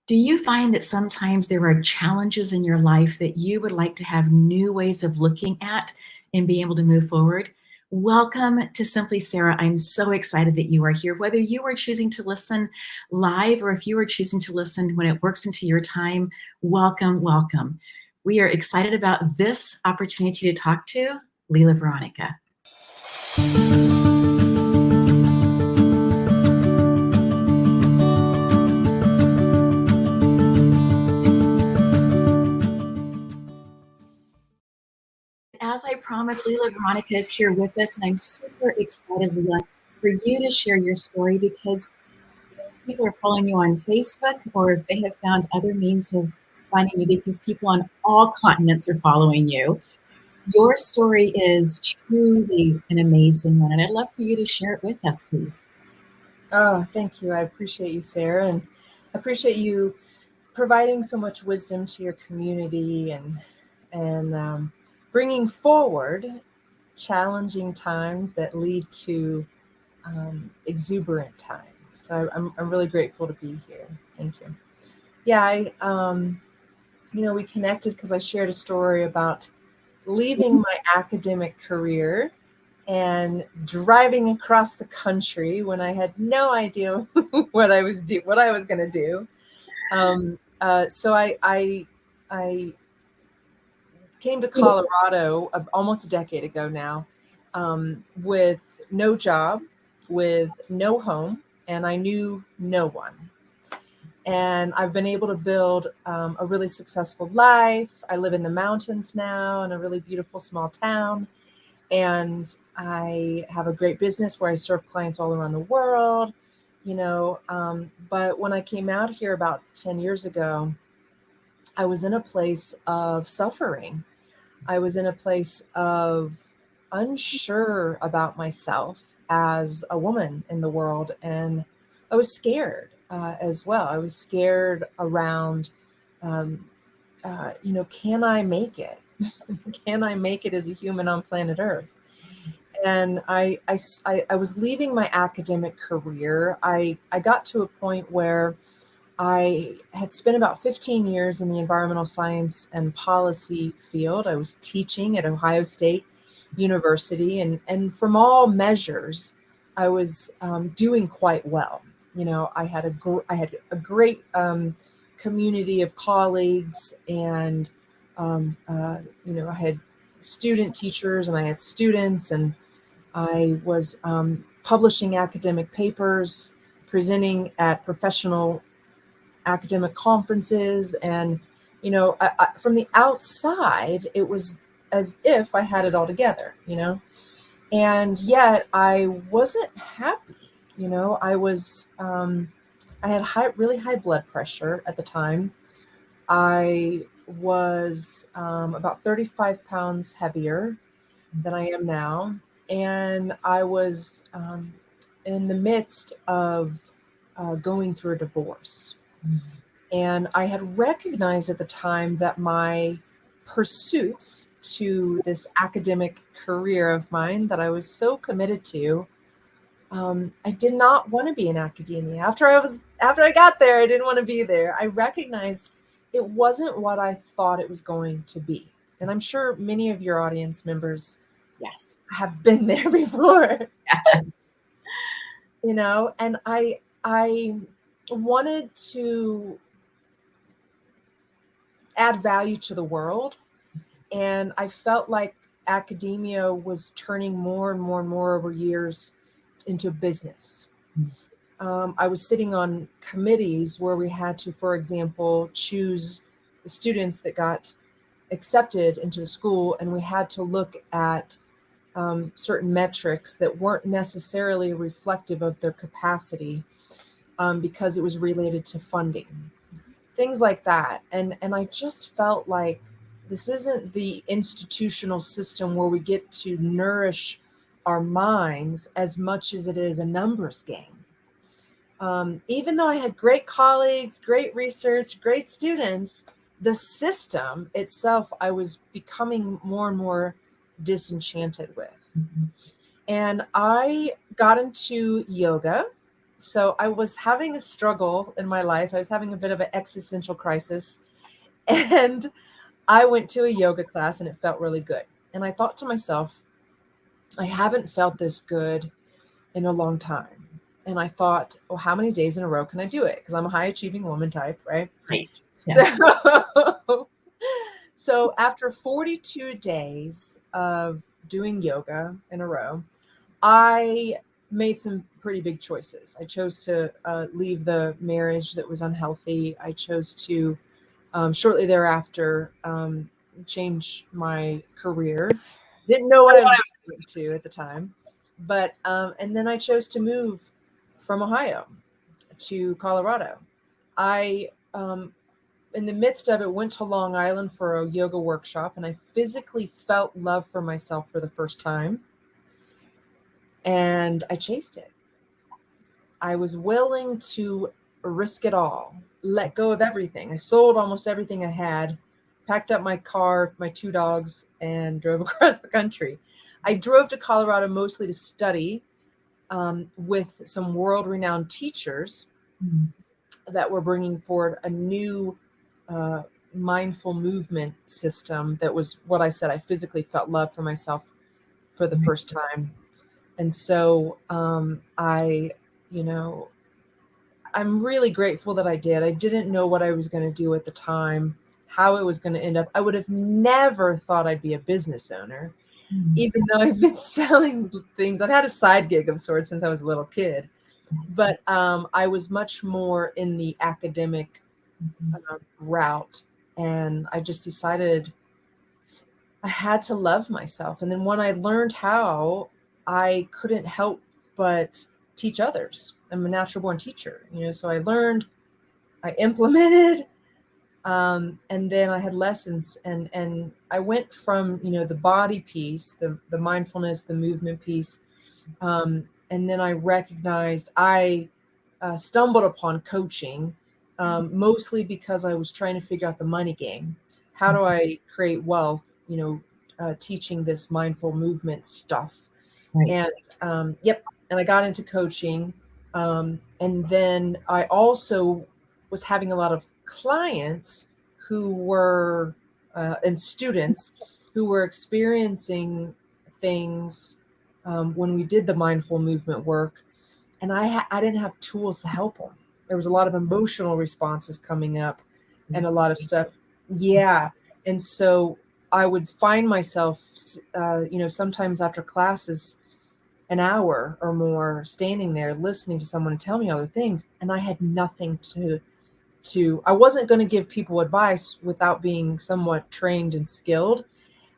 Do you find that sometimes there are challenges in your life that you would like to have new ways of looking at and being able to move forward? Welcome to Simply Sarah. I'm so excited that you are here. Whether you are choosing to listen live or if you are choosing to listen when it works into your time, welcome, welcome. We are excited about this opportunity to talk to Lila Veronica. As I promised, Lila Veronica is here with us, and I'm super excited, Lila, for you to share your story because people are following you on Facebook or if they have found other means of finding you because people on all continents are following you. Your story is truly an amazing one, and I'd love for you to share it with us, please. Oh, thank you. I appreciate you, Sarah, and I appreciate you providing so much wisdom to your community and bringing forward challenging times that lead to exuberant times. So I'm really grateful to be here. Thank you. Yeah, we connected because I shared a story about leaving my academic career and driving across the country when I had no idea what I was going to do. So I came to Colorado almost a decade ago now, with no job, with no home, and I knew no one. And I've been able to build a really successful life. I live in the mountains now in a really beautiful small town. And I have a great business where I serve clients all around the world, but when I came out here about 10 years ago, I was in a place of suffering. I was in a place of unsure about myself as a woman in the world. And I was scared as well. I was scared around, can I make it? Can I make it as a human on planet Earth? And I was leaving my academic career. I got to a point where I had spent about 15 years in the environmental science and policy field. I was teaching at Ohio State University, and from all measures, I was doing quite well. I had a great community of colleagues, and I had student teachers, and I had students, and I was publishing academic papers, presenting at professional academic conferences. And, from the outside, it was as if I had it all together, and yet I wasn't happy. I had really high blood pressure at the time. I was about 35 pounds heavier than I am now. And I was in the midst of going through a divorce. And I had recognized at the time that my pursuits to this academic career of mine that I was so committed to, I did not want to be in academia. After I got there, I didn't want to be there. I recognized it wasn't what I thought it was going to be. And I'm sure many of your audience members have been there before. Yes. And I wanted to add value to the world. And I felt like academia was turning more and more and more over years into business. I was sitting on committees where we had to, for example, choose the students that got accepted into the school, and we had to look at certain metrics that weren't necessarily reflective of their capacity because it was related to funding, things like that. And I just felt like this isn't the institutional system where we get to nourish our minds as much as it is a numbers game. Even though I had great colleagues, great research, great students, the system itself, I was becoming more and more disenchanted with. And I got into yoga So I was having a struggle in my life. I was having a bit of an existential crisis. And I went to a yoga class and it felt really good. And I thought to myself, I haven't felt this good in a long time. And I thought, well, how many days in a row can I do it? Because I'm a high achieving woman type, right? Right. Yes. So, so after 42 days of doing yoga in a row, I made some pretty big choices. I chose to leave the marriage that was unhealthy. I chose to shortly thereafter change my career. Didn't know what I was going to at the time, but and then I chose to move from Ohio to Colorado. I in the midst of it went to Long Island for a yoga workshop, and I physically felt love for myself for the first time, and I chased it. I was willing to risk it all, let go of everything. I sold almost everything I had, packed up my car, my 2 dogs, and drove across the country. I drove to Colorado mostly to study with some world-renowned teachers that were bringing forward a new mindful movement system that was what I said. I physically felt love for myself for the first time. And so you know, I'm really grateful that I did. I didn't know what I was going to do at the time, how it was going to end up. I would have never thought I'd be a business owner, even though I've been selling things. I've had a side gig of sorts since I was a little kid, but I was much more in the academic route. And I just decided I had to love myself. And then when I learned how, I couldn't help but teach others. I'm a natural born teacher, so I learned, I implemented, and then I had lessons, and I went from, the body piece, the mindfulness, the movement piece. And then I recognized I stumbled upon coaching, mostly because I was trying to figure out the money game. How do I create wealth, teaching this mindful movement stuff? Right. And and I got into coaching. And then I also was having a lot of clients who were, and students who were experiencing things when we did the mindful movement work. And I didn't have tools to help them. There was a lot of emotional responses coming up and a lot of stuff. Yeah. And so I would find myself, sometimes after classes, an hour or more standing there listening to someone tell me other things. And I had nothing I wasn't going to give people advice without being somewhat trained and skilled.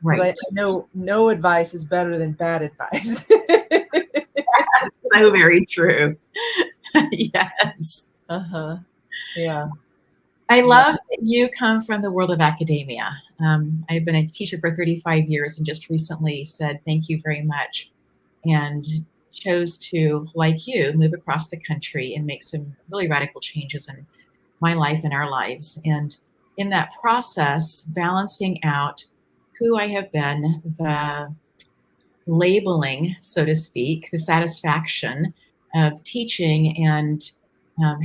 Because I know no advice is better than bad advice. That's so very true. Yes. Yeah. I love that you come from the world of academia. I've been a teacher for 35 years and just recently said, thank you very much. And chose to, like you, move across the country and make some really radical changes in my life and our lives. And in that process, balancing out who I have been, the labeling, so to speak, the satisfaction of teaching and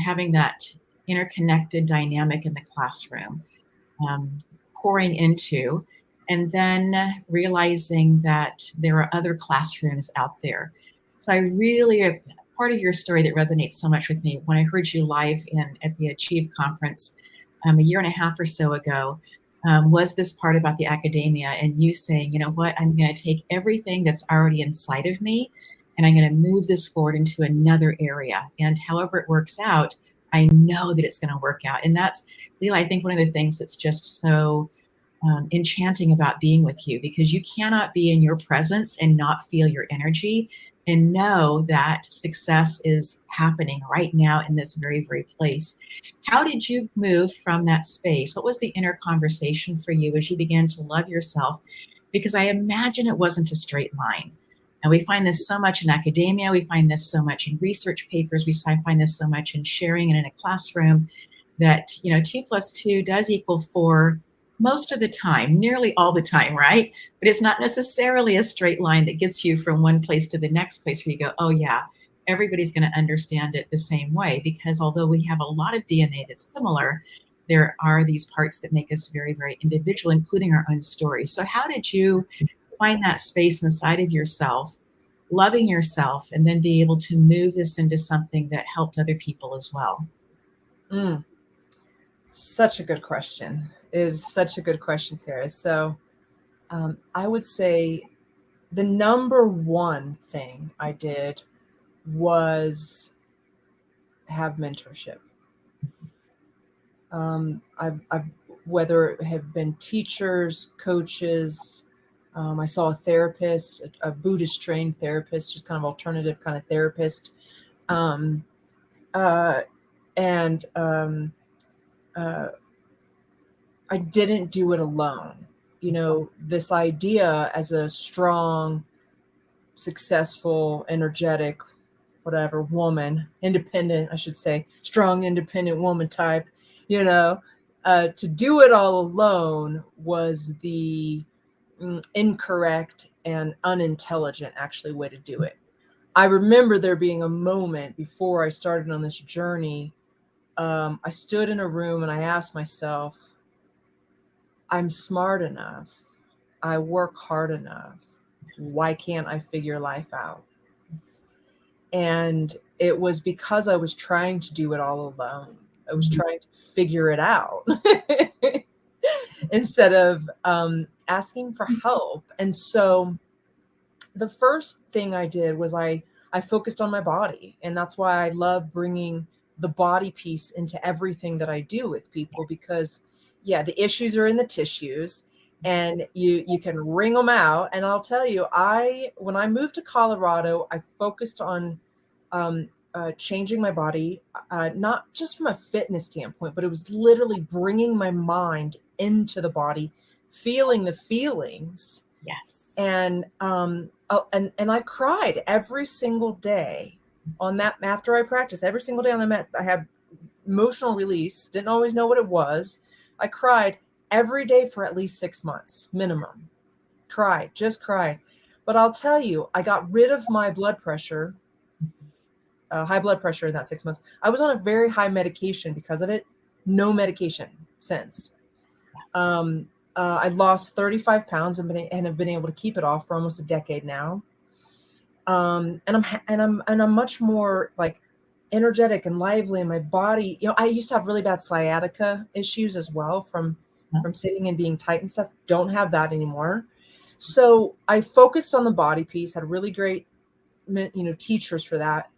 having that interconnected dynamic in the classroom, pouring into, and then realizing that there are other classrooms out there. So I really, part of your story that resonates so much with me, when I heard you live at the Achieve conference a year and a half or so ago, was this part about the academia and you saying, you know what, I'm going to take everything that's already inside of me and I'm going to move this forward into another area. And however it works out, I know that it's going to work out. And that's, Lila, I think one of the things that's just so enchanting about being with you, because you cannot be in your presence and not feel your energy and know that success is happening right now in this very, very place. How did you move from that space? What was the inner conversation for you as you began to love yourself? Because I imagine it wasn't a straight line. And we find this so much in academia. We find this so much in research papers. We find this so much in sharing and in a classroom that, 2 plus 2 does equal 4 most of the time, nearly all the time, right? But it's not necessarily a straight line that gets you from one place to the next place where you go, oh yeah, everybody's going to understand it the same way, because although we have a lot of DNA that's similar, there are these parts that make us very, very individual, including our own stories. So, how did you find that space inside of yourself, loving yourself, and then be able to move this into something that helped other people as well? Mm, such a good question. It is such a good question, Sarah. So I would say the number one thing I did was have mentorship. I've whether it have been teachers, coaches. I saw a therapist, a Buddhist trained therapist, just kind of alternative kind of therapist. Um, uh, and uh, I didn't do it alone. You know, this idea as a strong, successful, energetic, whatever woman, independent, I should say, strong, independent woman type, you know, to do it all alone was the incorrect and unintelligent, actually, way to do it. I remember there being a moment before I started on this journey. I stood in a room and I asked myself, I'm smart enough. I work hard enough. Why can't I figure life out? And it was because I was trying to do it all alone. I was trying to figure it out instead of asking for help. And so the first thing I did was I focused on my body, and that's why I love bringing the body piece into everything that I do with people, because yeah, the issues are in the tissues, and you can wring them out. And I'll tell you, I when I moved to Colorado, I focused on changing my body, not just from a fitness standpoint, but it was literally bringing my mind into the body, feeling the feelings. Yes. And I cried every single day on that. After I practiced every single day on the mat, I have emotional release. Didn't always know what it was. I cried every day for at least 6 months minimum. Cried, just cried. But I'll tell you, I got rid of my blood pressure, high blood pressure in that 6 months. I was on a very high medication because of it. No medication since. I lost 35 pounds and have been able to keep it off for almost a decade now. And I'm much more like energetic and lively in my body. You know, I used to have really bad sciatica issues as well from sitting and being tight and stuff. Don't have that anymore. So I focused on the body piece, had really great, teachers for that.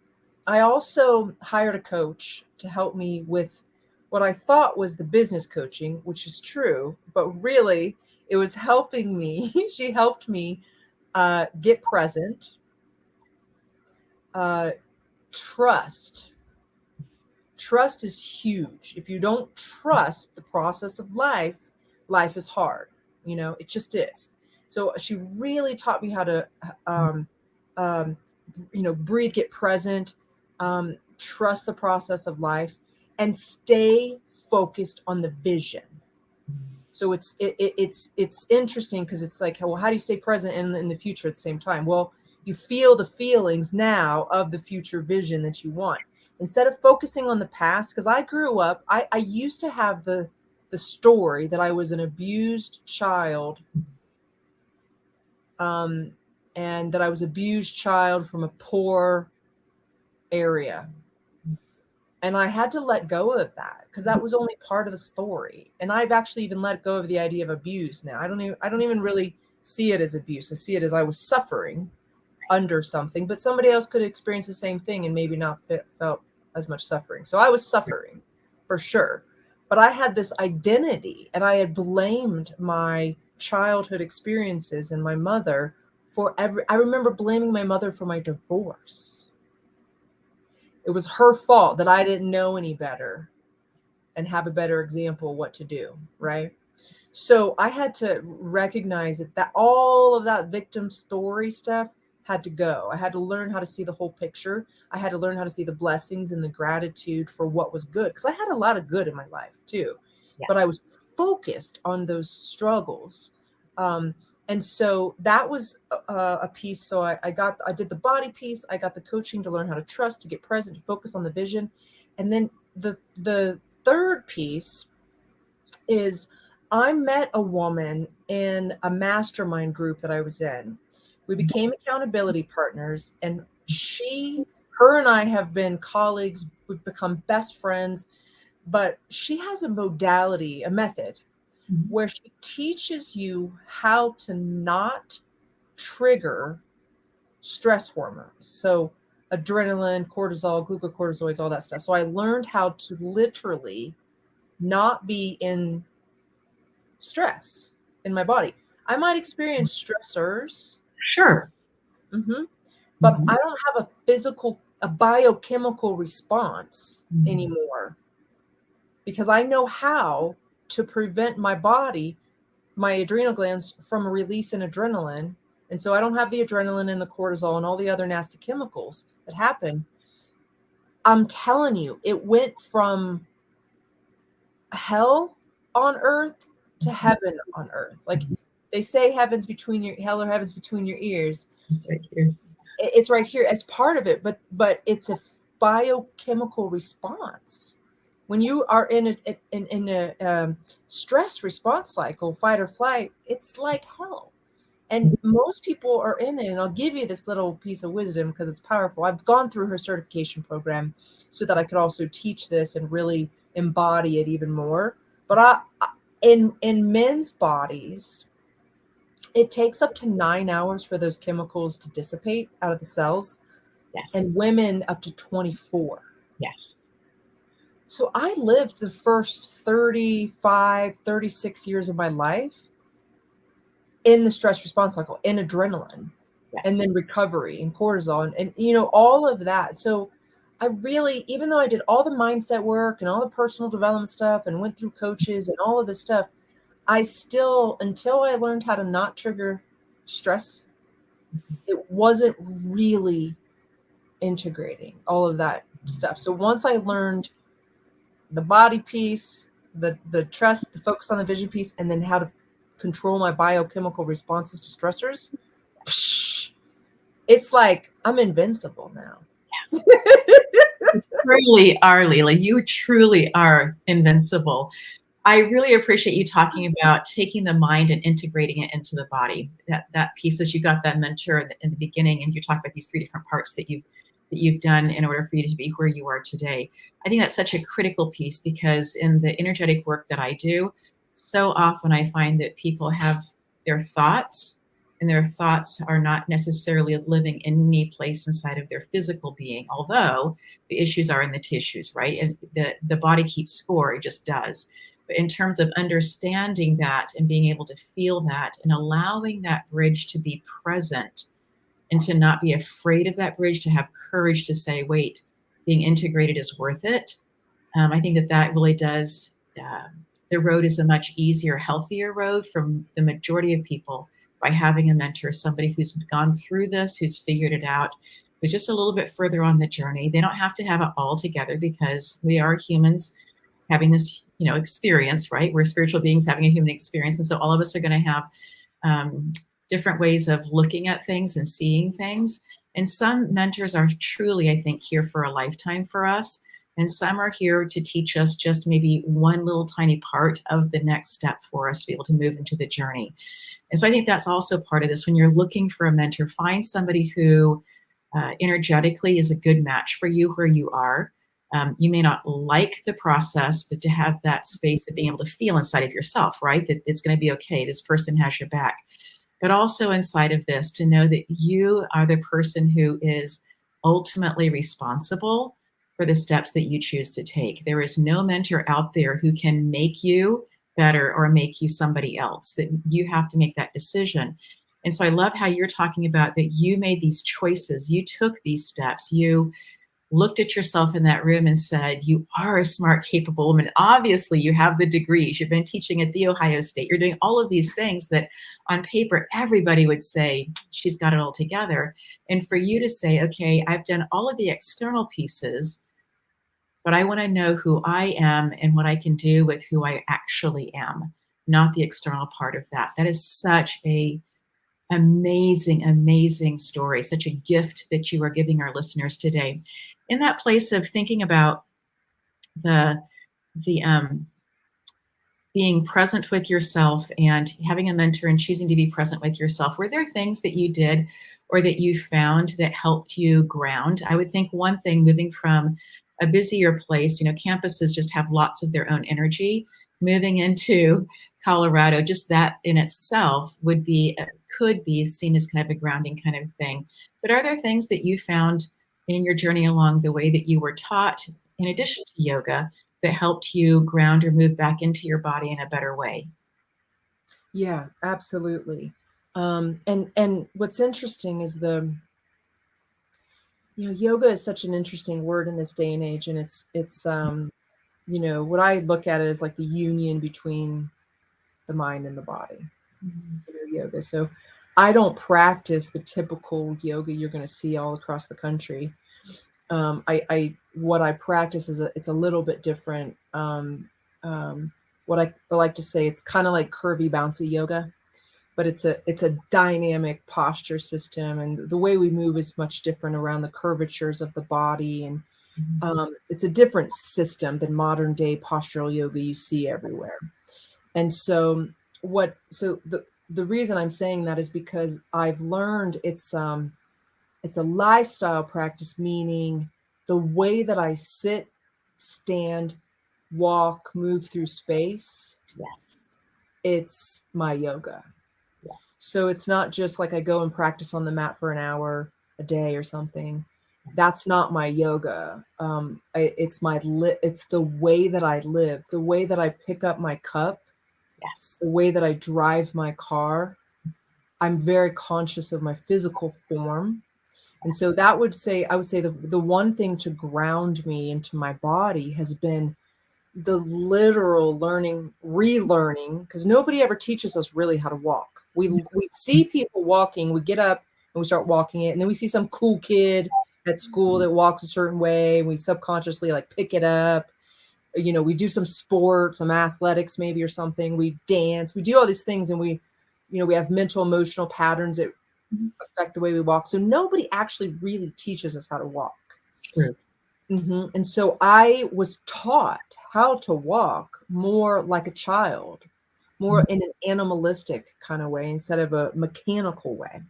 I also hired a coach to help me with what I thought was the business coaching, which is true, but really it was helping me. She helped me get present, uh, trust. Trust is huge. If you don't trust the process of life, life is hard. You know, it just is. So she really taught me how to, um, breathe, get present, trust the process of life, and stay focused on the vision. So it's interesting because it's like, well, how do you stay present in the future at the same time? Well, you feel the feelings now of the future vision that you want, instead of focusing on the past. Because I grew up, I used to have the story that I was an abused child, and that I was abused child from a poor area. And I had to let go of that because that was only part of the story. And I've actually even let go of the idea of abuse now. I don't even really see it as abuse. I see it as I was suffering under something, but somebody else could experience the same thing and maybe not felt as much suffering. So I was suffering for sure. But I had this identity, and I had blamed my childhood experiences and my mother I remember blaming my mother for my divorce. It was her fault that I didn't know any better and have a better example of what to do, right? So I had to recognize that all of that victim story stuff had to go. I had to learn how to see the whole picture. I had to learn how to see the blessings and the gratitude for what was good, because I had a lot of good in my life too. But I Yes. was focused on those struggles. And so that was a piece. So I did the body piece. I got the coaching to learn how to trust, to get present, to focus on the vision. And then the third piece is I met a woman in a mastermind group that I was in. We became accountability partners, and her and I have been colleagues. We've become best friends, but she has a modality, a method where she teaches you how to not trigger stress hormones. So adrenaline, cortisol, glucocorticoids, all that stuff. So I learned how to literally not be in stress in my body. I might experience stressors, Sure. but I don't have a biochemical response anymore, because I know how to prevent my body, my adrenal glands, from releasing adrenaline. And so I don't have the adrenaline and the cortisol and all the other nasty chemicals that happen. I'm telling you, it went from hell on earth to heaven on earth. Like they say, hell or heaven's between your ears. It's right here. It's right here. It's part of it, but it's a biochemical response. When you are in a stress response cycle, fight or flight, it's like hell. And most people are in it. And I'll give you this little piece of wisdom because it's powerful. I've gone through her certification program so that I could also teach this and really embody it even more. But in men's bodies, it takes up to 9 hours for those chemicals to dissipate out of the cells. Yes. And women up to 24. Yes. So I lived the first 35, 36 years of my life in the stress response cycle, in adrenaline, and then recovery and cortisol and all of that. So I really, even though I did all the mindset work and all the personal development stuff and went through coaches and all of this stuff, I still, until I learned how to not trigger stress, it wasn't really integrating all of that stuff. So once I learned the body piece, the trust, the focus on the vision piece, and then how to control my biochemical responses to stressors, it's like I'm invincible now. You truly are, Lila. You truly are invincible. I really appreciate you talking about taking the mind and integrating it into the body. That piece, as you got that mentor in the beginning, and you talked about these 3 different parts that you've done in order for you to be where you are today. I think that's such a critical piece, because in the energetic work that I do, so often I find that people have their thoughts, and their thoughts are not necessarily living in any place inside of their physical being, although the issues are in the tissues, right? And the body keeps score, it just does. But in terms of understanding that and being able to feel that and allowing that bridge to be present, and to not be afraid of that bridge, to have courage to say, wait, being integrated is worth it. I think that really does, the road is a much easier, healthier road for the majority of people by having a mentor, somebody who's gone through this, who's figured it out, who's just a little bit further on the journey. They don't have to have it all together, because we are humans having this, experience, right? We're spiritual beings having a human experience. And so all of us are going to have different ways of looking at things and seeing things. And some mentors are truly, I think, here for a lifetime for us. And some are here to teach us just maybe one little tiny part of the next step for us to be able to move into the journey. And so I think that's also part of this. When you're looking for a mentor, find somebody who energetically is a good match for you where you are. You may not like the process, but to have that space of being able to feel inside of yourself, right? That it's going to be okay. This person has your back. But also inside of this, to know that you are the person who is ultimately responsible for the steps that you choose to take. There is no mentor out there who can make you better or make you somebody else, that you have to make that decision. And so I love how you're talking about that you made these choices, you took these steps, you looked at yourself in that room and said, you are a smart, capable woman. Obviously, you have the degrees. You've been teaching at The Ohio State. You're doing all of these things that on paper, everybody would say, she's got it all together. And for you to say, okay, I've done all of the external pieces, but I want to know who I am and what I can do with who I actually am, not the external part of that. That is such a Amazing, amazing story. Such a gift that you are giving our listeners today. In that place of thinking about the being present with yourself and having a mentor and choosing to be present with yourself, were there things that you did or that you found that helped you ground? I would think one thing, moving from a busier place, campuses just have lots of their own energy. Moving into Colorado, just that in itself could be seen as kind of a grounding kind of thing. But are there things that you found in your journey along the way that you were taught in addition to yoga that helped you ground or move back into your body in a better way? Yeah, absolutely. And what's interesting is yoga is such an interesting word in this day and age, and what I look at it as like the union between the mind and the body, Mhm. yoga. So I don't practice the typical yoga you're going to see all across the country. I what I practice it's a little bit different. What I like to say, it's kind of like curvy, bouncy yoga, but it's a dynamic posture system, and the way we move is much different around the curvatures of the body, and it's a different system than modern day postural yoga you see everywhere. And so the reason I'm saying that is because I've learned it's a lifestyle practice, meaning the way that I sit, stand, walk, move through space, Yes. it's my yoga. Yes. So it's not just like I go and practice on the mat for an hour a day or something. That's not my yoga. It's the way that I live, the way that I pick up my cup, the Yes. way that I drive my car. I'm very conscious of my physical form. And so Yes. I would say the one thing to ground me into my body has been the literal relearning, because nobody ever teaches us really how to walk. We see people walking, we get up and we start walking it, and then we see some cool kid at school that walks a certain way, and we subconsciously like pick it up. We do some sport, some athletics maybe or something. We dance, we do all these things, and we have mental, emotional patterns that Mhm. affect the way we walk. So nobody actually really teaches us how to walk. True. And so I was taught how to walk more like a child, more Mhm. in an animalistic kind of way instead of a mechanical way.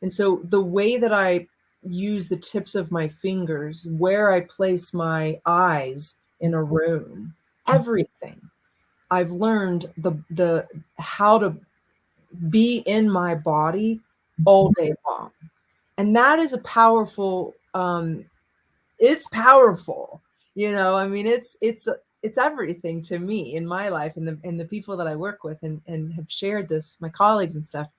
And so the way that I use the tips of my fingers, where I place my eyes in a room, everything. I've learned the how to be in my body all day long. And that is a powerful it's powerful. I mean, it's everything to me in my life, and the people that I work with, and have shared this, my colleagues and stuff.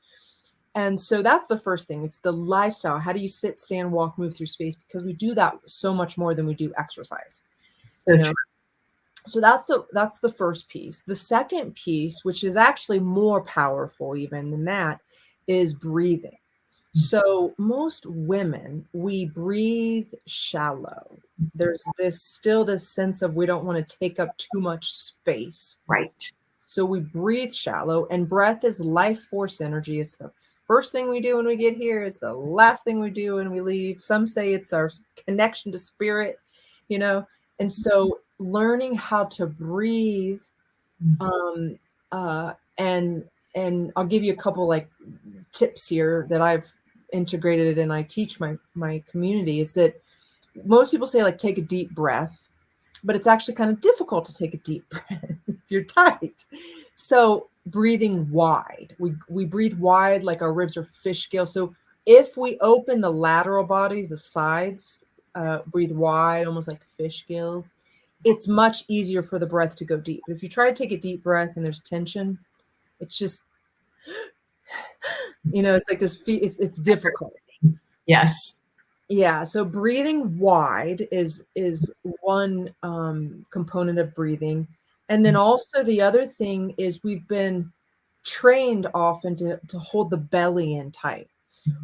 And so that's the first thing. It's the lifestyle. How do you sit, stand, walk, move through space? Because we do that so much more than we do exercise. So You true. know, so that's the first piece. The second piece, which is actually more powerful even than that, is breathing. So most women, we breathe shallow. There's this sense of we don't want to take up too much space. Right. So we breathe shallow, and breath is life force energy. It's the first thing we do when we get here. It's the last thing we do when we leave. Some say it's our connection to spirit, you know. And so learning how to breathe, um, and I'll give you a couple like tips here that I've integrated and I teach my community, is that most people say like take a deep breath, but it's actually kind of difficult to take a deep breath if you're tight. So breathing wide, we breathe wide like our ribs are fish scales. So if we open the lateral bodies, the sides, breathe wide, almost like fish gills, it's much easier for the breath to go deep. But if you try to take a deep breath and there's tension, it's just, it's like this, it's difficult. Yes. Yeah, so breathing wide is one component of breathing. And then also the other thing is we've been trained often to hold the belly in tight,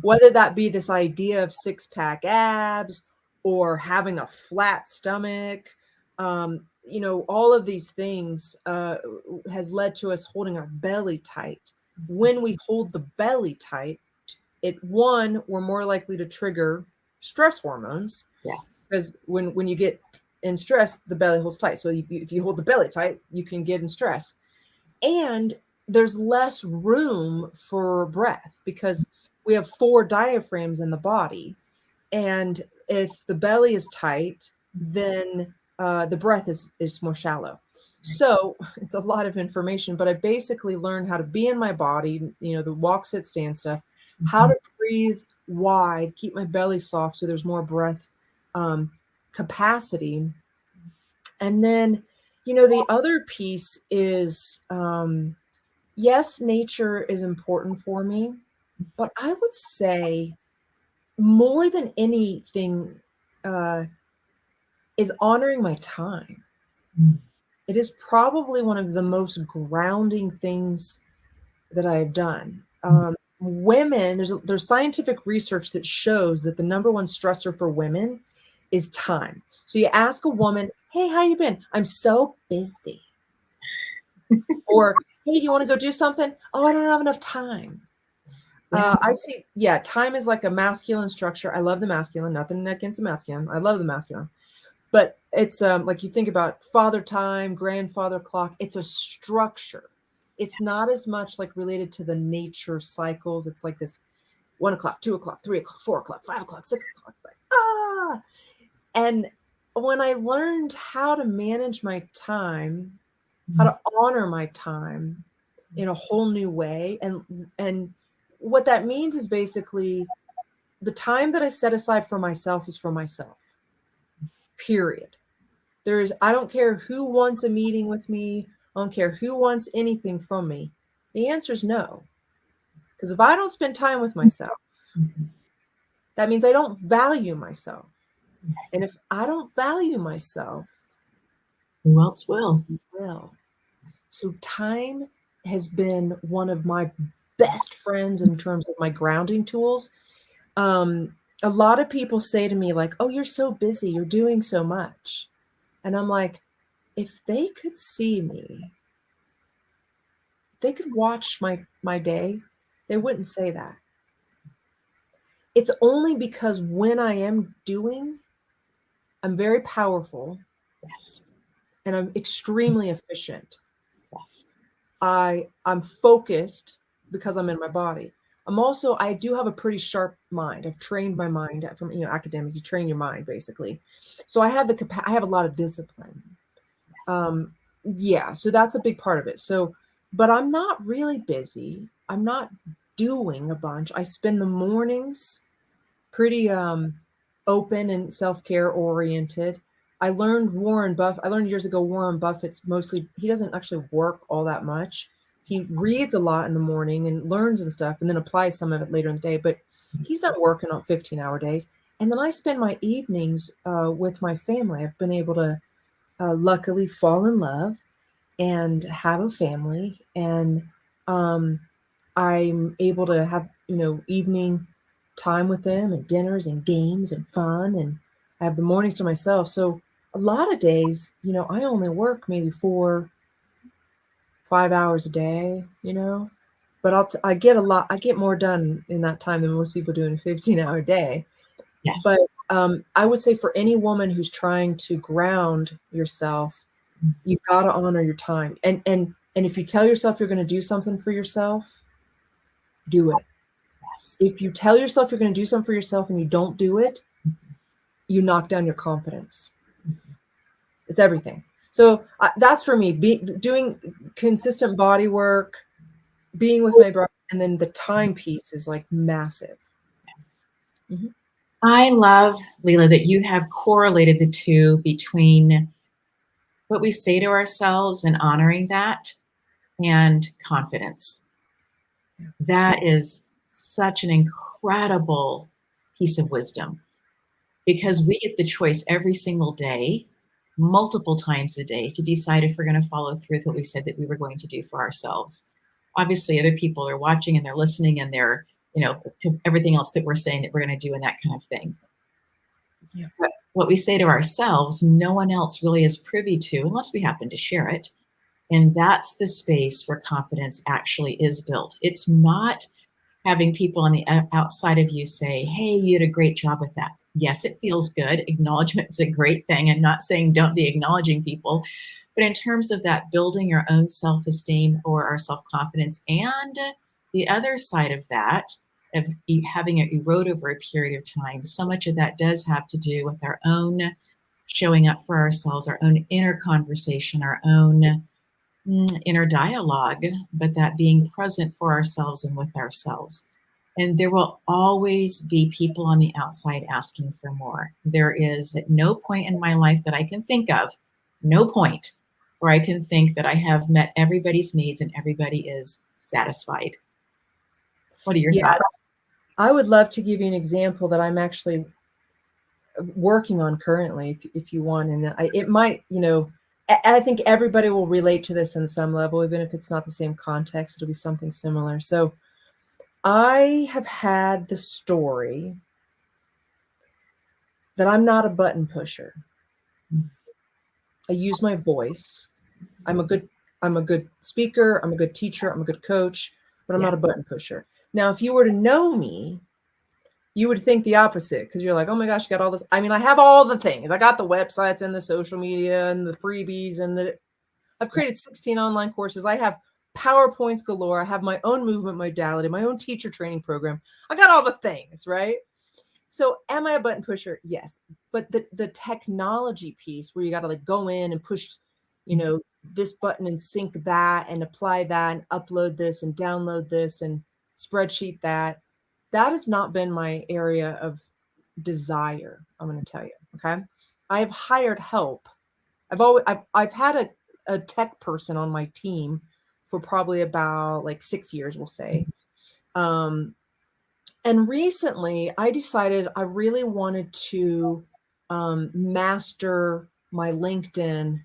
whether that be this idea of six-pack abs or having a flat stomach. All of these things has led to us holding our belly tight. When we hold the belly tight, we're more likely to trigger stress hormones, Yes. because when you get in stress, the belly holds tight. So if you hold the belly tight, you can get in stress. And there's less room for breath because we have 4 diaphragms in the body. And if the belly is tight, then the breath is more shallow. So it's a lot of information, but I basically learned how to be in my body, the walk, sit, stand stuff, how to breathe wide, keep my belly soft so there's more breath capacity. And then, the other piece is, yes, nature is important for me, but I would say more than anything is honoring my time. It is probably one of the most grounding things that I have done. Women, there's scientific research that shows that the number one stressor for women is time. So you ask a woman, "Hey, how you been?" "I'm so busy." Or, "Hey, do you want to go do something?" "Oh, I don't have enough time." Yeah. I see. Yeah, time is like a masculine structure. I love the masculine. Nothing against the masculine. I love the masculine. But it's like you think about father time, grandfather clock. It's a structure. It's not as much like related to the nature cycles. It's like this 1 o'clock, 2 o'clock, 3 o'clock, 4 o'clock, 5 o'clock, 6 o'clock. Like, ah. And when I learned how to manage my time, how to honor my time in a whole new way, and what that means is basically the time that I set aside for myself is for myself. Period. I don't care who wants a meeting with me. I don't care who wants anything from me. The answer is no. Because if I don't spend time with myself, that means I don't value myself. And if I don't value myself, Who else will? well, so time has been one of my best friends in terms of my grounding tools. A lot of people say to me like, "Oh, you're so busy. You're doing so much." And I'm like, if they could see me, they could watch my day, they wouldn't say that. It's only because when I am doing, I'm very powerful Yes. and I'm extremely efficient. Yes. I'm focused because I'm in my body. I do have a pretty sharp mind. I've trained my mind from, academics. You train your mind basically. So I have I have a lot of discipline. Yes. Yeah, so that's a big part of it. So, but I'm not really busy. I'm not doing a bunch. I spend the mornings pretty open and self-care oriented. I learned years ago Warren Buffett's mostly, he doesn't actually work all that much. He reads a lot in the morning and learns and stuff and then applies some of it later in the day, but he's not working on 15-hour days. And then I spend my evenings with my family. I've been able to luckily fall in love and have a family, and I'm able to have evening time with them and dinners and games and fun, and I have the mornings to myself. So a lot of days, I only work maybe 4-5 hours a day, but I get more done in that time than most people do in a 15-hour day. But Yes. I would say for any woman who's trying to ground yourself, you got to honor your time. And if you tell yourself you're going to do something for yourself, do it. Yes. If you tell yourself you're going to do something for yourself and you don't do it, you knock down your confidence. It's everything. So that's for me, doing consistent body work, being with my brother, and then the time piece is like massive. Mm-hmm. I love, Lila, that you have correlated the two between what we say to ourselves and honoring that and confidence. That is such an incredible piece of wisdom because we get the choice every single day, multiple times a day, to decide if we're going to follow through with what we said that we were going to do for ourselves. Obviously, other people are watching and they're listening and they're, to everything else that we're saying that we're going to do and that kind of thing. Yeah. But what we say to ourselves, no one else really is privy to unless we happen to share it. And that's the space where confidence actually is built. It's not having people on the outside of you say, hey, you did a great job with that. Yes, it feels good. Acknowledgement is a great thing. I'm not saying don't be acknowledging people, but in terms of that, building your own self-esteem or our self-confidence, and the other side of that, of having it erode over a period of time, so much of that does have to do with our own showing up for ourselves, our own inner conversation, our own inner dialogue, but that being present for ourselves and with ourselves. And there will always be people on the outside asking for more. There is at no point in my life that I can think of, no point where I can think that I have met everybody's needs and everybody is satisfied. What are your Yeah, thoughts? I would love to give you an example that I'm actually working on currently, if you want. And it might, I think everybody will relate to this in some level, even if it's not the same context, it'll be something similar. So I have had the story that I'm not a button pusher. I use my voice. I'm a good speaker. I'm a good teacher. I'm a good coach, but I'm not a button pusher. Now, if you were to know me, you would think the opposite, because you're like, oh my gosh, you got all this. I mean, I have all the things. I got the websites and the social media and the freebies I've created 16 online courses. I have PowerPoints galore. I have my own movement modality, my own teacher training program. I got all the things, right? So am I a button pusher? Yes. But the technology piece where you got to like go in and push, this button and sync that and apply that and upload this and download this and spreadsheet that has not been my area of desire. I'm going to tell you. Okay. I have hired help. I've had a tech person on my team for probably about like 6 years, we'll say. And recently I decided I really wanted to master my LinkedIn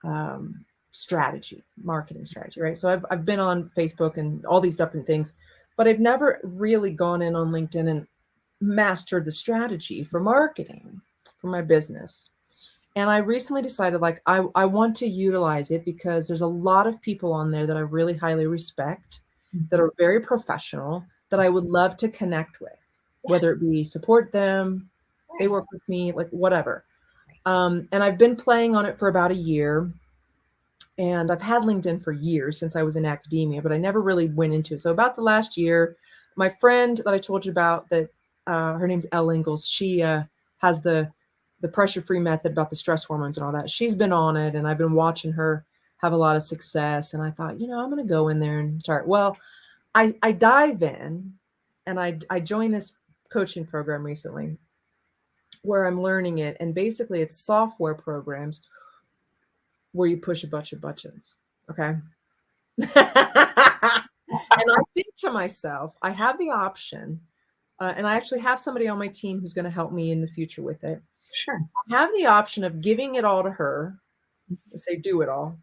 marketing strategy, right? So I've been on Facebook and all these different things, but I've never really gone in on LinkedIn and mastered the strategy for marketing for my business. And I recently decided like I want to utilize it because there's a lot of people on there that I really highly respect, that are very professional, that I would love to connect with, whether it be support them, they work with me, like whatever. And I've been playing on it for about a year. And I've had LinkedIn for years, since I was in academia, but I never really went into it. So about the last year, my friend that I told you about, that her name's Elle Ingalls, she has the pressure-free method about the stress hormones and all that. She's been on it, and I've been watching her have a lot of success. And I thought, I'm going to go in there and start. Well, I dive in, and I joined this coaching program recently where I'm learning it. And basically it's software programs where you push a bunch of buttons. Okay. And I think to myself, I have the option, and I actually have somebody on my team who's going to help me in the future with it. Sure. I have the option of giving it all to her, to say, do it all.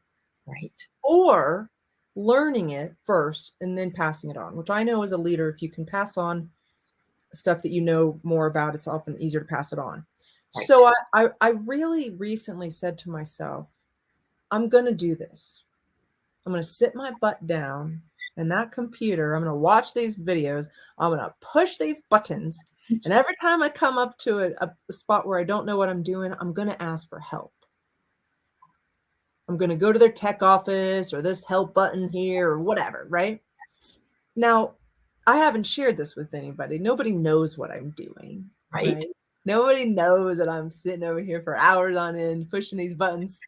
Right. Or learning it first and then passing it on, which I know as a leader, if you can pass on stuff that you know more about, it's often easier to pass it on. Right. So I really recently said to myself, I'm going to do this. I'm going to sit my butt down in that computer. I'm going to watch these videos. I'm going to push these buttons. And every time I come up to a spot where I don't know what I'm doing, I'm going to ask for help. I'm going to go to their tech office or this help button here or whatever, right? Now, I haven't shared this with anybody. Nobody knows what I'm doing. Right? Nobody knows that I'm sitting over here for hours on end pushing these buttons.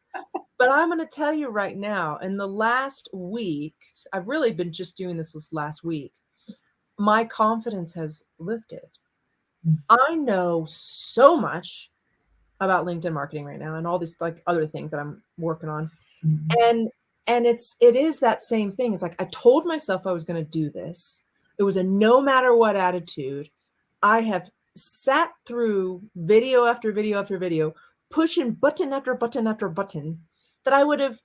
But I'm going to tell you right now, in the last week, I've really been just doing this last week, my confidence has lifted. I know so much about LinkedIn marketing right now and all these like other things that I'm working on. And it is that same thing. It's like, I told myself I was going to do this. It was a no matter what attitude. I have sat through video after video after video, pushing button after button after button, that I would have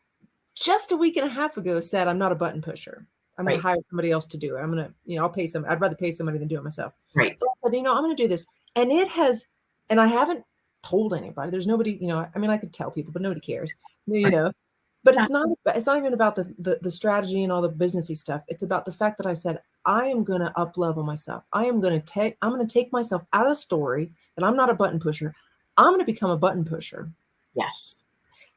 just a week and a half ago said, I'm not a button pusher. I'm going to hire somebody else to do it. I'm going to, I'll pay some. I'd rather pay somebody than do it myself. Right. So I said, I'm going to do this. And it has, and I haven't told anybody. There's nobody, I mean, I could tell people, but nobody cares, But Yeah. it's not even about the strategy and all the businessy stuff. It's about the fact that I said, I am going to up level myself. I'm going to take myself out of story that I'm not a button pusher. I'm going to become a button pusher. Yes.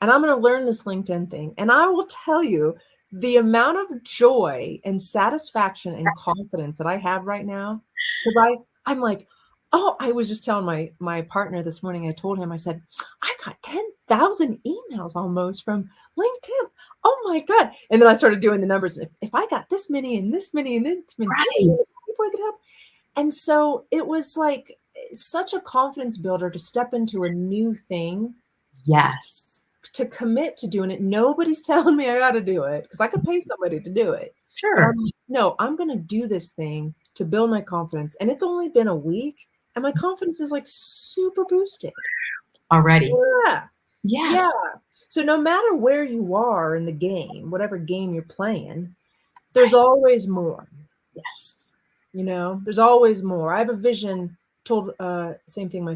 And I'm going to learn this LinkedIn thing. And I will tell you the amount of joy and satisfaction and confidence that I have right now. Because I'm like, oh, I was just telling my partner this morning, I told him, I said, I got 10,000 emails almost from LinkedIn. Oh my God. And then I started doing the numbers. If I got this many and this many and this many, do you know how Right. many people I could help? And so it was like such a confidence builder to step into a new thing, Yes. to commit to doing it. Nobody's telling me I got to do it because I could pay somebody to do it. But Sure. I'm like, no, I'm going to do this thing to build my confidence. And it's only been a week and my confidence is like super boosted. Already. Yeah. Yeah. Yes. So no matter where you are in the game, whatever game you're playing, there's Right. always more. Yes. There's always more. I have a vision. Told same thing. My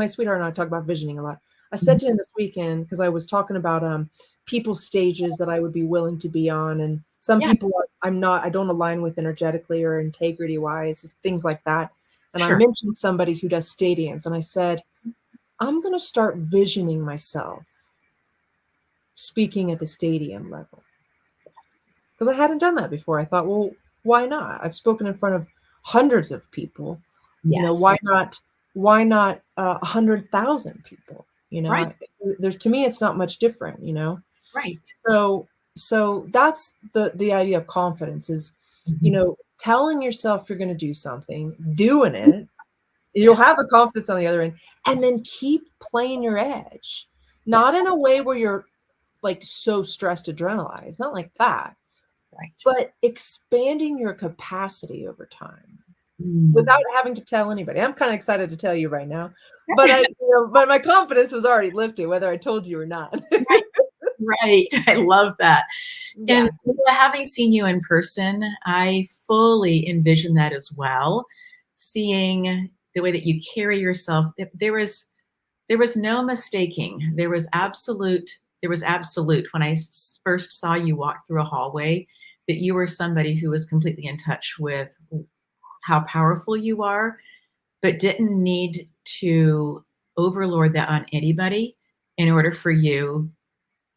sweetheart and I talk about visioning a lot. I said Mhm. to him this weekend, because I was talking about people stages that I would be willing to be on, and some people Yes. I don't align with energetically or integrity wise, things like that. And I Sure. mentioned somebody who does stadiums, and I said, I'm going to start visioning myself speaking at the stadium level, Yes. because I hadn't done that before. I thought, well, why not? I've spoken in front of hundreds of people. Yes. Why not 100,000 people? Right. There's, to me, it's not much different. Right. So that's the idea of confidence is, Mhm. telling yourself you're going to do something, doing it. You'll have Yes. the confidence on the other end, and then keep playing your edge, not in Yes. a way where you're like so stressed, adrenalized, not like that, Right. but expanding your capacity over time Mm. without having to tell anybody. I'm kind of excited to tell you right now, but my confidence was already lifted, whether I told you or not. Right. Right. I love that. And Yeah. having seen you in person, I fully envision that as well. Seeing the way that you carry yourself, there was no mistaking. There was absolute when I first saw you walk through a hallway that you were somebody who was completely in touch with how powerful you are, but didn't need to overlord that on anybody in order for you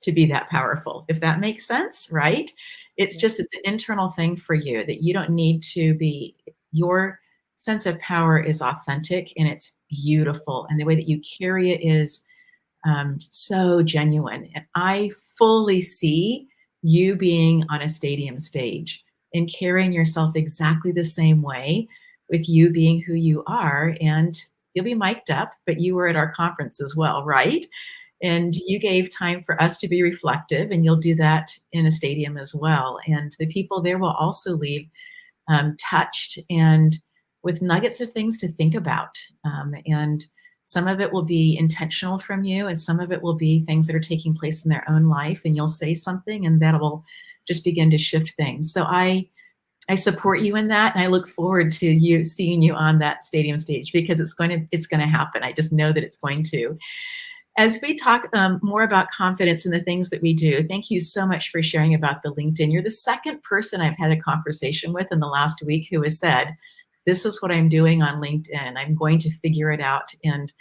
to be that powerful, if that makes sense, right? It's Yeah. just, it's an internal thing for you that you don't need to be, your sense of power is authentic and it's beautiful. And the way that you carry it is so genuine. And I fully see you being on a stadium stage and carrying yourself exactly the same way with you being who you are. And you'll be mic'd up, but you were at our conference as well, right? And you gave time for us to be reflective, and you'll do that in a stadium as well. And the people there will also leave touched and with nuggets of things to think about. And some of it will be intentional from you, and some of it will be things that are taking place in their own life. And you'll say something, and that will just begin to shift things. So I support you in that, and I look forward to you seeing you on that stadium stage because it's going to happen. I just know that it's going to. As we talk more about confidence and the things that we do, thank you so much for sharing about the LinkedIn. You're the second person I've had a conversation with in the last week who has said, this is what I'm doing on LinkedIn. I'm going to figure it out. And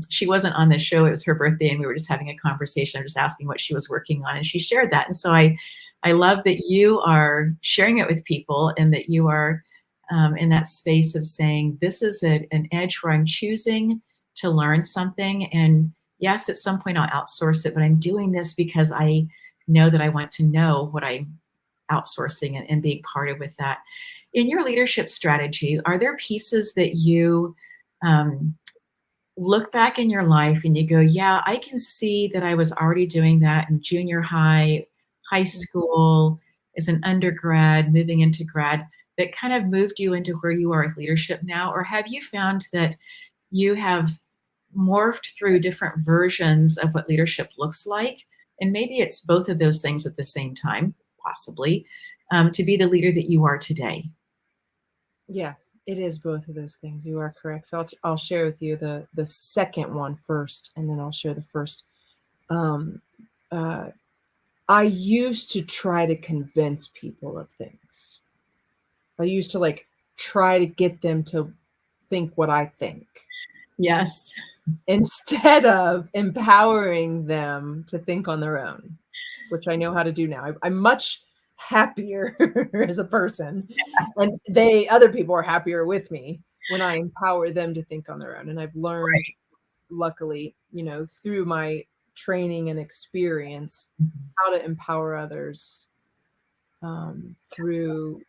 she wasn't on the show. It was her birthday, and we were just having a conversation. I'm just asking what she was working on, and she shared that. And so I love that you are sharing it with people, and that you are in that space of saying, this is an edge where I'm choosing to learn something. And yes, at some point I'll outsource it, but I'm doing this because I know that I want to know what I'm outsourcing and being part of with that. In your leadership strategy, are there pieces that you um, look back in your life and you go, yeah, I can see that I was already doing that in junior high, high school, as an undergrad, moving into grad, that kind of moved you into where you are with leadership now? Or have you found that you have morphed through different versions of what leadership looks like? And maybe it's both of those things at the same time, possibly, to be the leader that you are today. Yeah, it is both of those things. You are correct. So I'll share with you the second one first, and then I'll share the first. Um, uh, I used to try to convince people of things. I used to like try to get them to think what I think Yes. instead of empowering them to think on their own, which I know how to do now. I'm much happier as a person, and other people are happier with me when I empower them to think on their own. And I've learned, Right. luckily, through my training and experience, Mhm. how to empower others Yes. through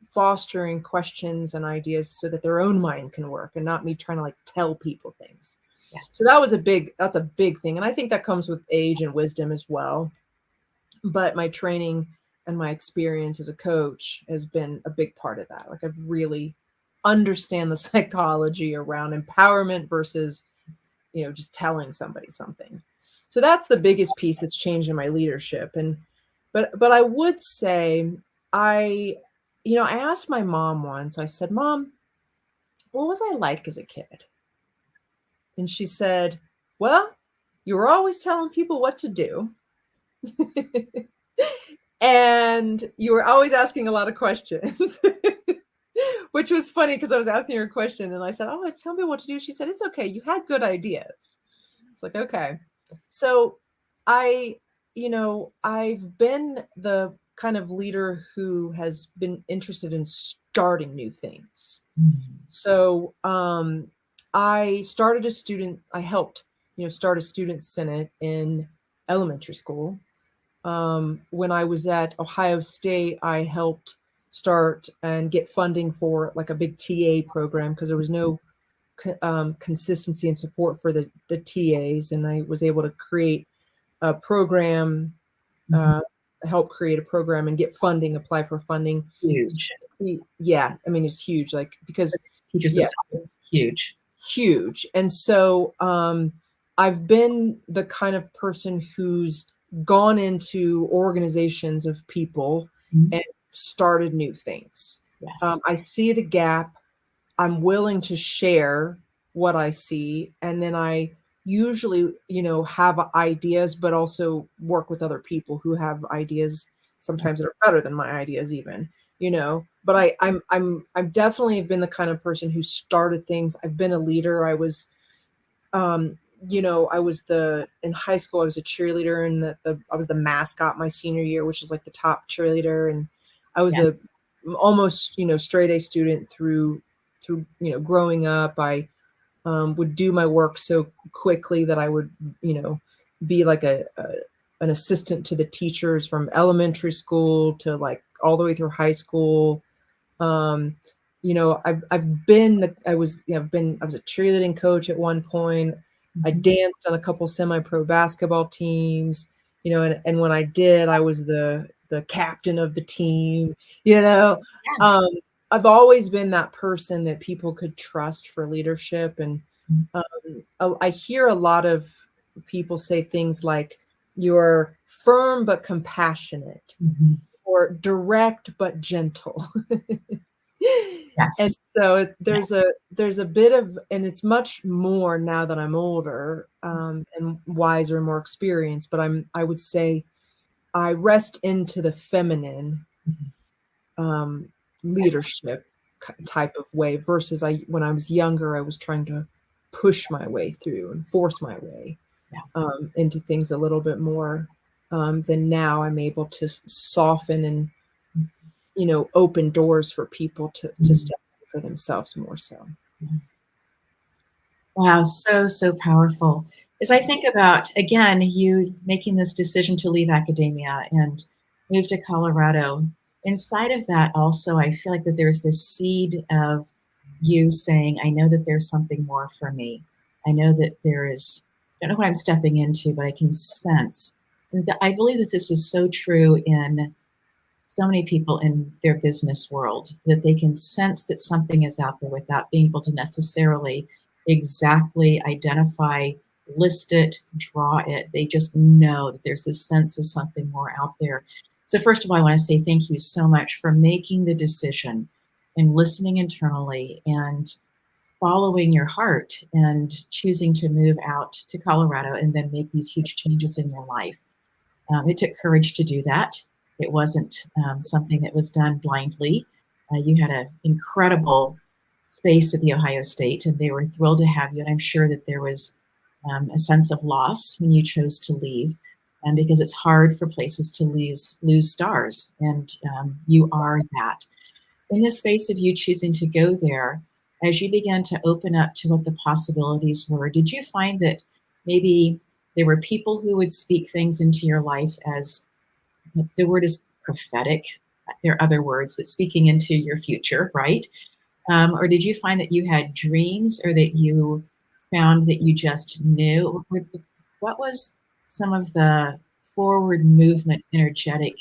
fostering questions and ideas so that their own mind can work and not me trying to like tell people things. So Yes. that's a big thing. And I think that comes with age and wisdom as well. But my training and my experience as a coach has been a big part of that. Like I've really understand the psychology around empowerment versus, just telling somebody something. So that's the biggest piece that's changed in my leadership. And but I would say I I asked my mom once, I said, "Mom, what was I like as a kid?" And she said, "Well, you were always telling people what to do." And you were always asking a lot of questions. Which was funny because I was asking her a question and I said, "Oh, tell me what to do." She said, "It's okay. You had good ideas." It's like, okay. So I, I've been the kind of leader who has been interested in starting new things. Mhm. So I helped, start a student senate in elementary school. When I was at Ohio State, I helped start and get funding for like a big TA program because there was no consistency and support for the TAs, and I was able to create a program, Mhm. uh, help create a program and get funding, apply for funding. Huge. Yeah, I mean it's huge, like because Teachers yes, assistants, huge. huge. And so I've been the kind of person who's gone into organizations of people Mhm. and started new things. Yes. I see the gap. I'm willing to share what I see. And then I usually, have ideas, but also work with other people who have ideas sometimes that are better than my ideas even, But I'm definitely have been the kind of person who started things. I've been a leader. Um, I was in high school, I was a cheerleader and I was the mascot my senior year, which is like the top cheerleader. And I was a Yes. almost, straight A student through growing up. I would do my work so quickly that I would be like an assistant to the teachers from elementary school to like all the way through high school. um I've been the I was I've been I was a cheerleading coach at one point. I Mhm. danced on a couple semi-pro basketball teams, and when I did, I was the captain of the team, you know Yes. um I've always been that person that people could trust for leadership. And Mhm. I hear a lot of people say things like, "You're firm but compassionate," Mhm. or "direct but gentle." And Yes. so Yes. there's a bit of, and it's much more now that I'm older, and wiser and more experienced, but I would say I rest into the feminine Mhm. um, Yes. leadership type of way versus when I was younger, I was trying to push my way through and force my way Yeah. into things a little bit more than now I'm able to soften and open doors for people to Mhm. step in for themselves more so. Mhm. Wow, so, so powerful. As I think about, again, you making this decision to leave academia and move to Colorado, inside of that also, I feel like that there's this seed of you saying, I know that there's something more for me. I know that there is, I don't know what I'm stepping into, but I can sense. And I believe that this is so true in so many people in their business world that they can sense that something is out there without being able to necessarily exactly identify, list it, draw it. They just know that there's this sense of something more out there. So, first of all, I want to say thank you so much for making the decision and listening internally and following your heart and choosing to move out to Colorado and then make these huge changes in your life. It took courage to do that. It wasn't something that was done blindly. You had an incredible space at the Ohio State, and they were thrilled to have you. And I'm sure that there was a sense of loss when you chose to leave, because it's hard for places to lose stars, and you are that. In the space of you choosing to go there, as you began to open up to what the possibilities were, did you find that maybe there were people who would speak things into your life as the word is prophetic? There are other words, but speaking into your future, right? Or did you find that you had dreams, or that you found that you just knew? What was some of the forward movement, energetic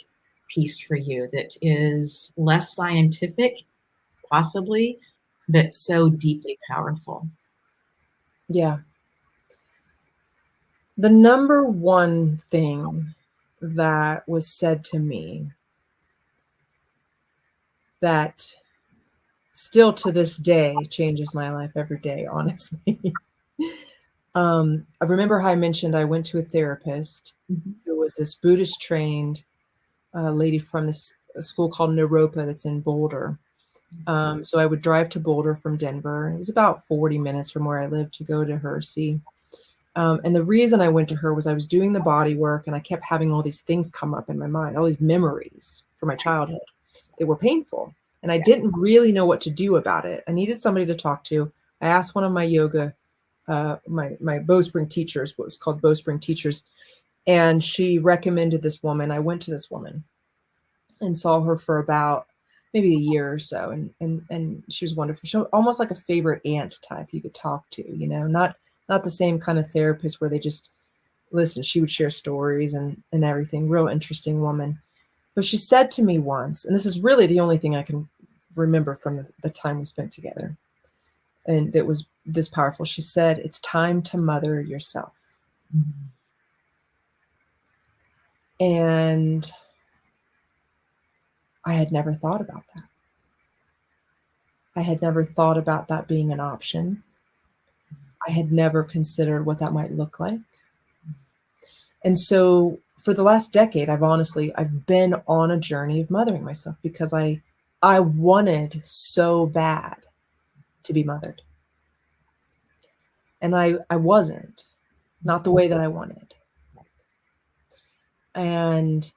piece for you that is less scientific, possibly, but so deeply powerful? Yeah. The number one thing that was said to me that still to this day changes my life every day, honestly. I remember how I mentioned I went to a therapist Mhm. who was this Buddhist trained lady from this school called Naropa that's in Boulder. So I would drive to Boulder from Denver. It was about 40 minutes from where I lived to go to her, see. And the reason I went to her was I was doing the body work and I kept having all these things come up in my mind, all these memories from my childhood that were painful. And I didn't really know what to do about it. I needed somebody to talk to. I asked one of my yoga, my Bowspring teachers, what was called Bowspring teachers, and she recommended this woman. I went to this woman and saw her for about maybe a year or so, and she was wonderful. She was almost like a favorite aunt type you could talk to, not the same kind of therapist where they just listen. She would share stories and everything. Real interesting woman. But she said to me once, and this is really the only thing I can remember from the time we spent together, and that was this powerful. She said, "It's time to mother yourself." Mhm. And I had never thought about that. I had never thought about that being an option. I had never considered what that might look like. And so for the last decade, I've been on a journey of mothering myself because I wanted so bad to be mothered. And I wasn't, not the way that I wanted. And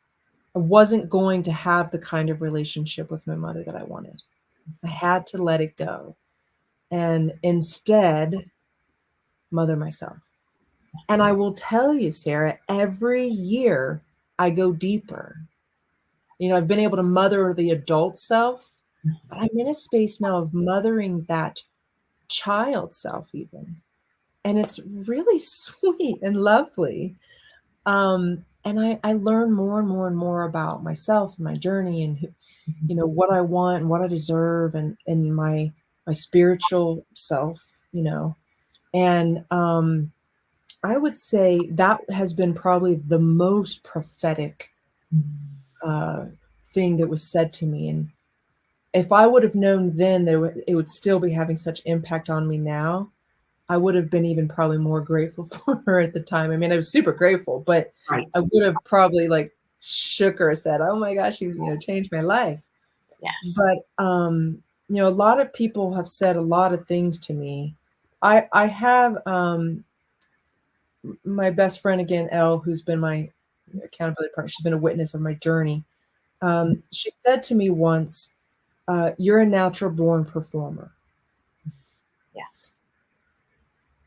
I wasn't going to have the kind of relationship with my mother that I wanted. I had to let it go and instead mother myself. And I will tell you, Sarah, every year I go deeper. I've been able to mother the adult self, but I'm in a space now of mothering that child self even. And it's really sweet and lovely. And I learn more and more and more about myself and my journey and what I want and what I deserve and my spiritual self, And I would say that has been probably the most prophetic uh, thing that was said to me. And if I would have known then that it would still be having such impact on me now, I would have been even probably more grateful for her at the time. I mean, I was super grateful, but Right. I would have probably like shook her, said, "Oh my gosh, you changed my life." Yes. But a lot of people have said a lot of things to me. I have my best friend again, Elle, who's been my accountability partner. She's been a witness of my journey. She said to me once, "You're a natural born performer." Yes.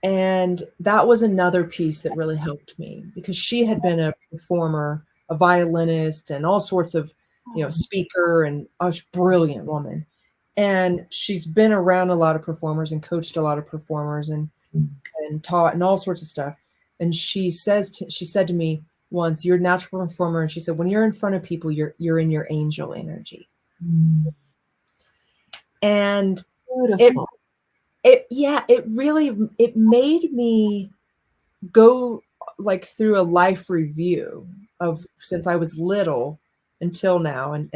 And that was another piece that really helped me because she had been a performer, a violinist, and all sorts of, speaker, and a brilliant woman. And she's been around a lot of performers and coached a lot of performers and taught and all sorts of stuff. And she said to me once, "You're a natural performer." And she said, "When you're in front of people, you're in your angel energy." Mm. And it Beautiful. it really it made me go like through a life review of since I was little until now and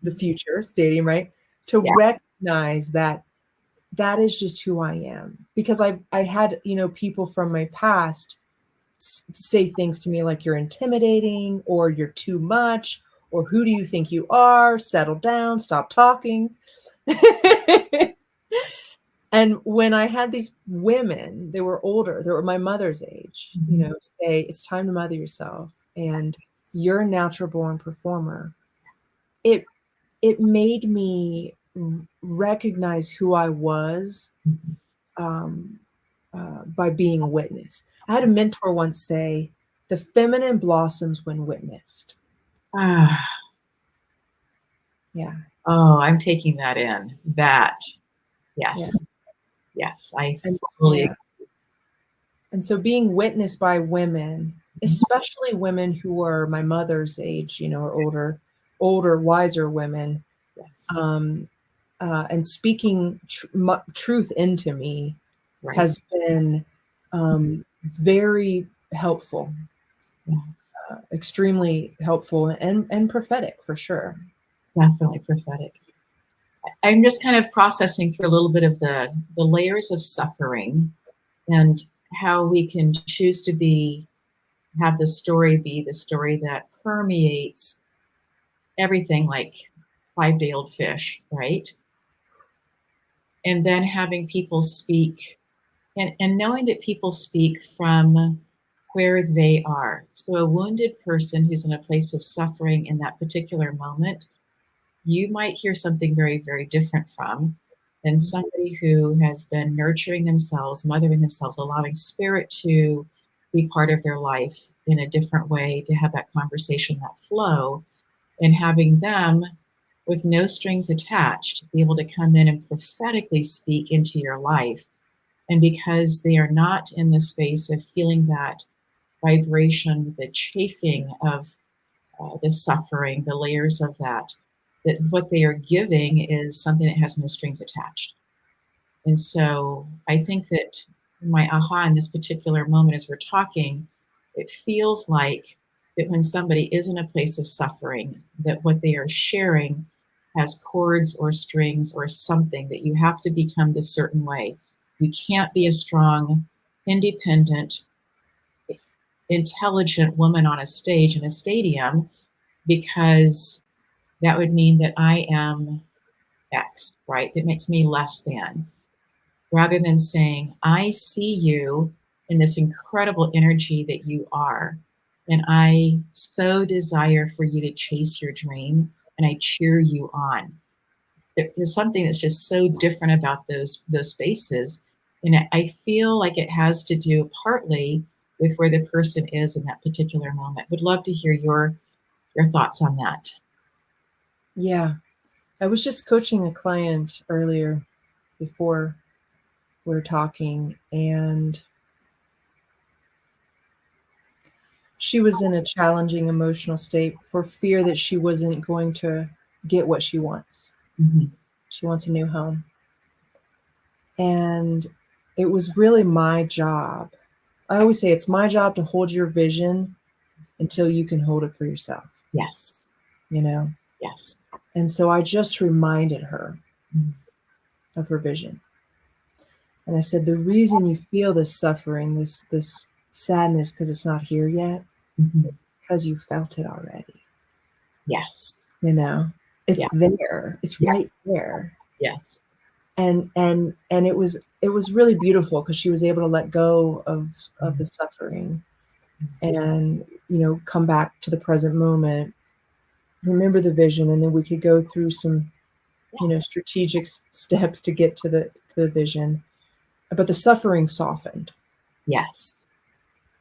the future stating, right, to Yeah. recognize that that is just who I am because I had people from my past say things to me like you're intimidating or you're too much or who do you think you are? Settle down, stop talking. And when I had these women, they were older, they were my mother's age, say, it's time to mother yourself and you're a natural born performer. It made me recognize who I was by being a witness. I had a mentor once say, the feminine blossoms when witnessed. Ah, Yeah. oh, I'm taking that in. That, yes. Yeah. Yes, I And, fully yeah. And so being witnessed by women, especially women who are my mother's age, or older, wiser women, yes. And speaking truth into me Right. has been very helpful, Yeah. Extremely helpful and prophetic for sure. Definitely prophetic. I'm just kind of processing through a little bit of the layers of suffering and how we can choose to have the story be the story that permeates everything, like 5-day-old fish, right? And then having people speak and knowing that people speak from where they are. So a wounded person who's in a place of suffering in that particular moment, you might hear something very, very different from than somebody who has been nurturing themselves, mothering themselves, allowing spirit to be part of their life in a different way, to have that conversation, that flow, and having them with no strings attached be able to come in and prophetically speak into your life. And because they are not in the space of feeling that vibration, the chafing of the suffering, the layers of that what they are giving is something that has no strings attached. And so I think that my aha in this particular moment as we're talking, it feels like that when somebody is in a place of suffering, that what they are sharing has chords or strings or something that you have to become this certain way. You can't be a strong, independent, intelligent woman on a stage in a stadium because that would mean that I am X, right? That makes me less than. Rather than saying, I see you in this incredible energy that you are. And I so desire for you to chase your dream and I cheer you on. There's something that's just so different about those spaces. And I feel like it has to do partly with where the person is in that particular moment. Would love to hear your thoughts on that. Yeah. I was just coaching a client earlier before we were talking, and she was in a challenging emotional state for fear that she wasn't going to get what she wants. Mm-hmm. She wants a new home. And it was really my job. I always say it's my job to hold your vision until you can hold it for yourself. Yes. Yes. And so I just reminded her of her vision. And I said, the reason you feel this suffering, this sadness, because it's not here yet, it's because you felt it already. Yes. It's there. It's right there. Yes. And it was really beautiful because she was able to let go of the suffering and come back to the present moment, remember the vision, and then we could go through some strategic steps to get to the vision. But the suffering softened. Yes.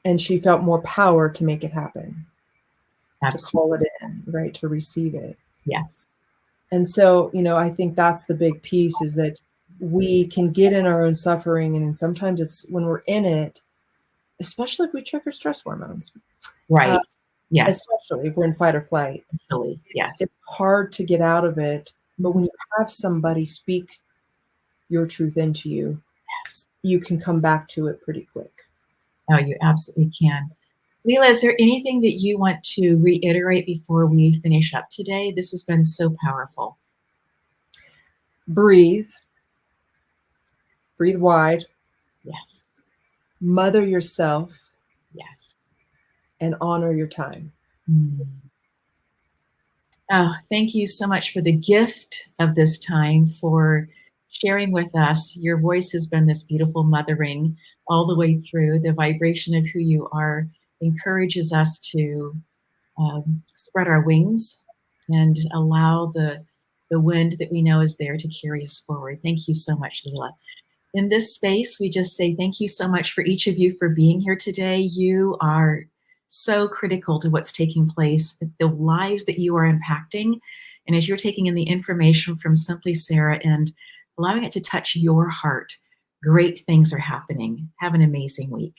And she felt more power to make it happen. Absolutely. To call it in, right? To receive it. Yes. And so, I think that's the big piece, is that we can get in our own suffering. And sometimes it's when we're in it, especially if we trigger stress hormones. Right. Yes. Especially if we're in fight or flight. Actually, yes. It's hard to get out of it. But when you have somebody speak your truth into you, yes, you can come back to it pretty quick. Oh, you absolutely can. Lila, is there anything that you want to reiterate before we finish up today? This has been so powerful. Breathe. Breathe wide. Yes. Mother yourself. Yes. and honor your time. Mm. Oh, thank you so much for the gift of this time, for sharing with us. Your voice has been this beautiful mothering all the way through. The vibration of who you are encourages us to spread our wings and allow the wind that we know is there to carry us forward. Thank you so much, Lila. In this space, we just say thank you so much for each of you for being here today. You are so critical to what's taking place, the lives that you are impacting. And as you're taking in the information from Simply Sarah and allowing it to touch your heart, great things are happening. Have an amazing week.